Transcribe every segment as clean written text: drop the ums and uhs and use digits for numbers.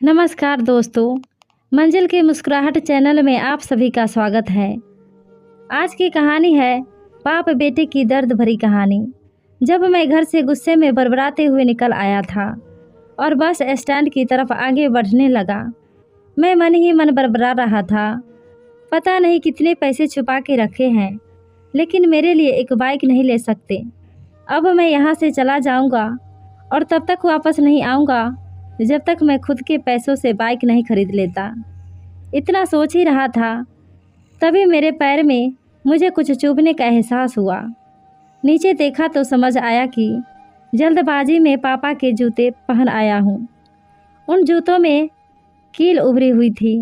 नमस्कार दोस्तों, मंजिल की मुस्कुराहट चैनल में आप सभी का स्वागत है। आज की कहानी है बाप बेटे की दर्द भरी कहानी। जब मैं घर से गुस्से में बड़बड़ाते हुए निकल आया था और बस स्टैंड की तरफ आगे बढ़ने लगा, मैं मन ही मन बड़बड़ा रहा था। पता नहीं कितने पैसे छुपा के रखे हैं, लेकिन मेरे लिए एक बाइक नहीं ले सकते। अब मैं यहाँ से चला जाऊँगा और तब तक वापस नहीं आऊँगा जब तक मैं खुद के पैसों से बाइक नहीं खरीद लेता। इतना सोच ही रहा था, तभी मेरे पैर में मुझे कुछ चुभने का एहसास हुआ। नीचे देखा तो समझ आया कि जल्दबाजी में पापा के जूते पहन आया हूँ। उन जूतों में कील उभरी हुई थी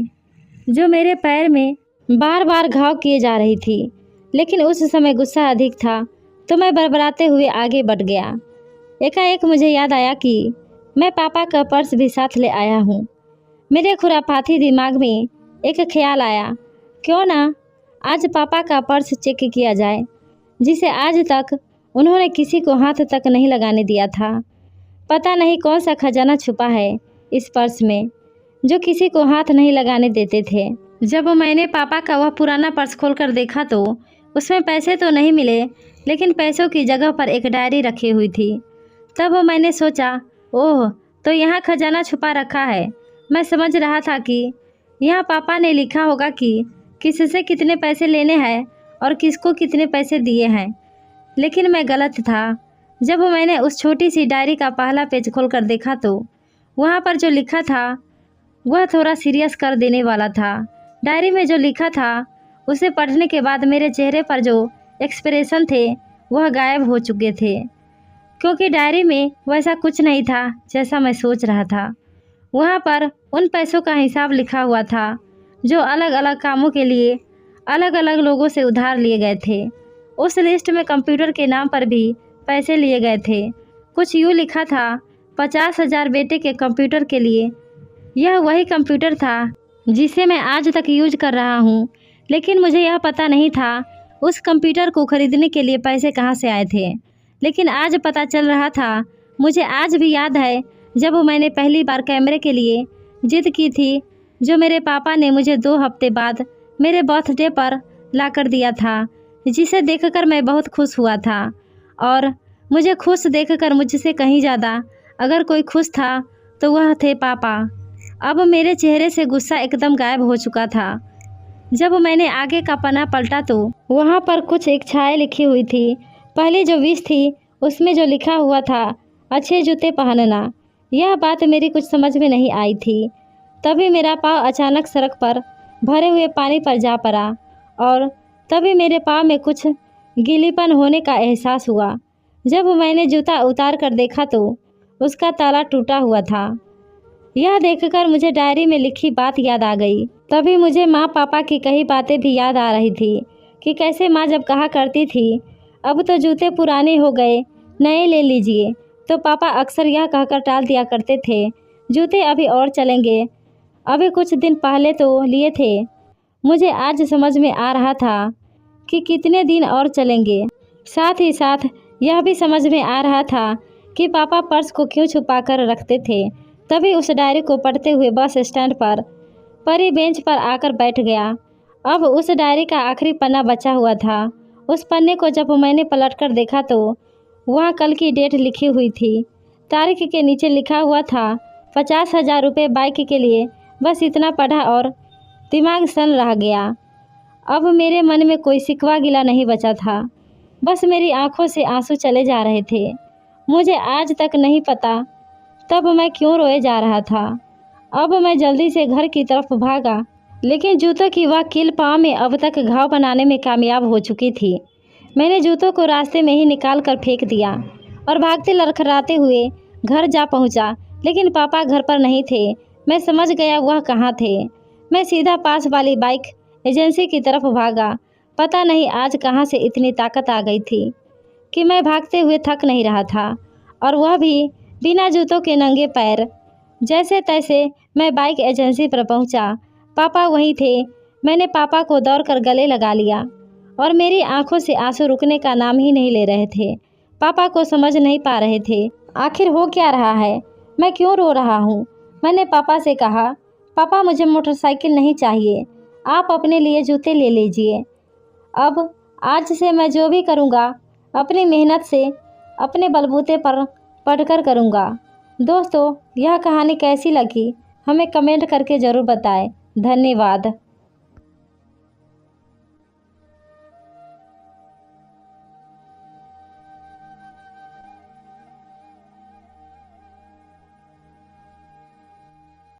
जो मेरे पैर में बार बार घाव किए जा रही थी। लेकिन उस समय गुस्सा अधिक था तो मैं बड़बड़ाते हुए आगे बढ़ गया। एकाएक मुझे याद आया कि मैं पापा का पर्स भी साथ ले आया हूँ। मेरे खुरापाती दिमाग में एक ख्याल आया, क्यों ना आज पापा का पर्स चेक किया जाए, जिसे आज तक उन्होंने किसी को हाथ तक नहीं लगाने दिया था। पता नहीं कौन सा खजाना छुपा है इस पर्स में जो किसी को हाथ नहीं लगाने देते थे। जब मैंने पापा का वह पुराना पर्स खोलकर देखा तो उसमें पैसे तो नहीं मिले, लेकिन पैसों की जगह पर एक डायरी रखी हुई थी। तब मैंने सोचा, ओह, तो यहाँ खजाना छुपा रखा है। मैं समझ रहा था कि यहाँ पापा ने लिखा होगा कि किससे कितने पैसे लेने हैं और किसको कितने पैसे दिए हैं, लेकिन मैं गलत था। जब मैंने उस छोटी सी डायरी का पहला पेज खोलकर देखा तो वहाँ पर जो लिखा था वह थोड़ा सीरियस कर देने वाला था। डायरी में जो लिखा था उसे पढ़ने के बाद मेरे चेहरे पर जो एक्सप्रेशन थे वह गायब हो चुके थे, क्योंकि डायरी में वैसा कुछ नहीं था जैसा मैं सोच रहा था। वहाँ पर उन पैसों का हिसाब लिखा हुआ था जो अलग अलग कामों के लिए अलग अलग लोगों से उधार लिए गए थे। उस लिस्ट में कंप्यूटर के नाम पर भी पैसे लिए गए थे। कुछ यूँ लिखा था, 50,000 बेटे के कंप्यूटर के लिए। यह वही कंप्यूटर था जिसे मैं आज तक यूज कर रहा हूँ, लेकिन मुझे यह पता नहीं था उस कंप्यूटर को खरीदने के लिए पैसे कहाँ से आए थे। लेकिन आज पता चल रहा था। मुझे आज भी याद है जब मैंने पहली बार कैमरे के लिए जिद की थी, जो मेरे पापा ने मुझे 2 हफ्ते बाद मेरे बर्थडे पर ला कर दिया था, जिसे देखकर मैं बहुत खुश हुआ था। और मुझे खुश देखकर मुझसे कहीं ज़्यादा अगर कोई खुश था तो वह थे पापा। अब मेरे चेहरे से गुस्सा एकदम गायब हो चुका था। जब मैंने आगे का पन्ना पलटा तो वहाँ पर कुछ इच्छाएं लिखी हुई थी। पहली जो विश थी उसमें जो लिखा हुआ था, अच्छे जूते पहनना। यह बात मेरी कुछ समझ में नहीं आई थी। तभी मेरा पाँव अचानक सड़क पर भरे हुए पानी पर जा पड़ा और तभी मेरे पाँव में कुछ गीलीपन होने का एहसास हुआ। जब मैंने जूता उतार कर देखा तो उसका ताला टूटा हुआ था। यह देखकर मुझे डायरी में लिखी बात याद आ गई। तभी मुझे माँ पापा की कही बातें भी याद आ रही थी कि कैसे माँ जब कहा करती थी, अब तो जूते पुराने हो गए, नए ले लीजिए, तो पापा अक्सर यह कहकर टाल दिया करते थे, जूते अभी और चलेंगे, अभी कुछ दिन पहले तो लिए थे। मुझे आज समझ में आ रहा था कि कितने दिन और चलेंगे। साथ ही साथ यह भी समझ में आ रहा था कि पापा पर्स को क्यों छुपा कर रखते थे। तभी उस डायरी को पढ़ते हुए बस स्टैंड पर परी बेंच पर आकर बैठ गया। अब उस डायरी का आखिरी पन्ना बचा हुआ था। उस पन्ने को जब मैंने पलटकर देखा तो वहाँ कल की डेट लिखी हुई थी। तारीख के नीचे लिखा हुआ था 50,000 रुपये बाइक के लिए। बस इतना पढ़ा और दिमाग सन रह गया। अब मेरे मन में कोई शिकवा गिला नहीं बचा था, बस मेरी आंखों से आंसू चले जा रहे थे। मुझे आज तक नहीं पता तब मैं क्यों रोए जा रहा था। अब मैं जल्दी से घर की तरफ भागा, लेकिन जूतों की वह कील पाँव में अब तक घाव बनाने में कामयाब हो चुकी थी। मैंने जूतों को रास्ते में ही निकाल कर फेंक दिया और भागते लड़खड़ाते हुए घर जा पहुंचा, लेकिन पापा घर पर नहीं थे। मैं समझ गया वह कहाँ थे। मैं सीधा पास वाली बाइक एजेंसी की तरफ भागा। पता नहीं आज कहाँ से इतनी ताकत आ गई थी कि मैं भागते हुए थक नहीं रहा था, और वह भी बिना जूतों के नंगे पैर। जैसे तैसे मैं बाइक एजेंसी पर पहुंचा। पापा वहीं थे। मैंने पापा को दौड़कर गले लगा लिया और मेरी आंखों से आंसू रुकने का नाम ही नहीं ले रहे थे। पापा को समझ नहीं पा रहे थे आखिर हो क्या रहा है, मैं क्यों रो रहा हूँ। मैंने पापा से कहा, पापा मुझे मोटरसाइकिल नहीं चाहिए, आप अपने लिए जूते ले लीजिए। अब आज से मैं जो भी करूँगा अपनी मेहनत से अपने बलबूते पर पढ़कर करूँगा। दोस्तों, यह कहानी कैसी लगी हमें कमेंट करके ज़रूर बताएं। धन्यवाद।